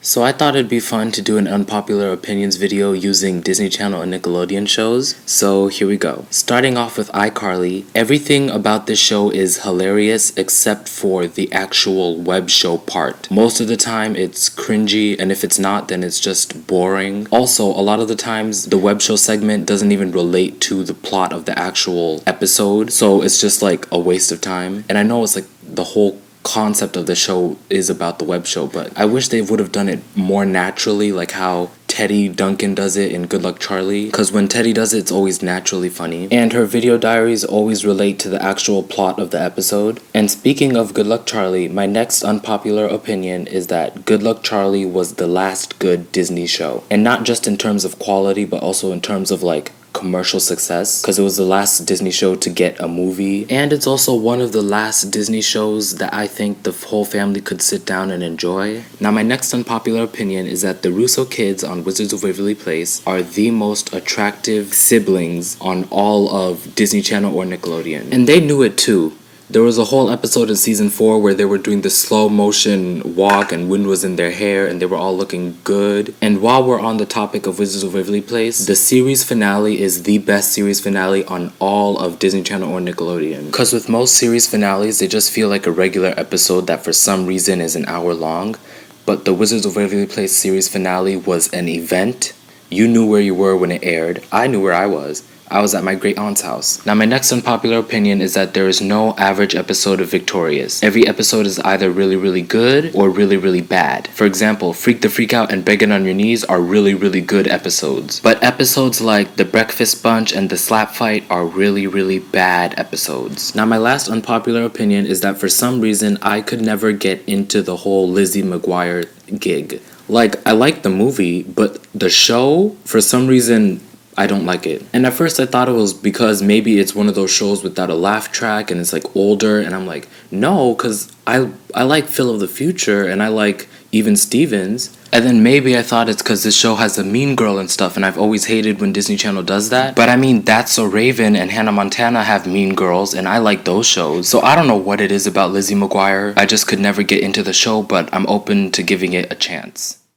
So I thought it'd be fun to do an unpopular opinions video using Disney Channel and Nickelodeon shows. So here we go. Starting off with iCarly, everything about this show is hilarious except for the actual web show part. Most of the time it's cringy, and if it's not, then it's just boring. Also, a lot of the times the web show segment doesn't even relate to the plot of the actual episode, so it's just like a waste of time. And I know it's like the whole concept of the show is about the web show, but I wish they would have done it more naturally, like how Teddy Duncan does it in Good Luck Charlie, because when Teddy does it, it's always naturally funny. And her video diaries always relate to the actual plot of the episode. And speaking of Good Luck Charlie, my next unpopular opinion is that Good Luck Charlie was the last good Disney show. And not just in terms of quality, but also in terms of like commercial success, because it was the last Disney show to get a movie, and it's also one of the last Disney shows that I think the whole family could sit down and enjoy. Now, my next unpopular opinion is that the Russo kids on Wizards of Waverly Place are the most attractive siblings on all of Disney Channel or Nickelodeon, and they knew it too. There was a whole episode in season 4 where they were doing the slow motion walk and wind was in their hair and they were all looking good. And while we're on the topic of Wizards of Waverly Place, the series finale is the best series finale on all of Disney Channel or Nickelodeon. Because with most series finales, they just feel like a regular episode that for some reason is an hour long. But the Wizards of Waverly Place series finale was an event. You knew where you were when it aired. I knew where I was. I was at my great aunt's house. Now, my next unpopular opinion is that there is no average episode of Victorious. Every episode is either really, really good or really, really bad. For example, Freak the Freak Out and Begging on Your Knees are really, really good episodes. But episodes like The Breakfast Bunch and The Slap Fight are really, really bad episodes. Now, my last unpopular opinion is that for some reason, I could never get into the whole Lizzie McGuire gig. Like, I like the movie, but the show, for some reason, I don't like it. And at first I thought it was because maybe it's one of those shows without a laugh track and it's like older, and I'm like, no, because I like Phil of the Future and I like Even Stevens. And then maybe I thought it's because this show has a mean girl and stuff, and I've always hated when Disney Channel does that. But I mean, That's So Raven and Hannah Montana have mean girls, and I like those shows. So I don't know what it is about Lizzie McGuire. I just could never get into the show, but I'm open to giving it a chance.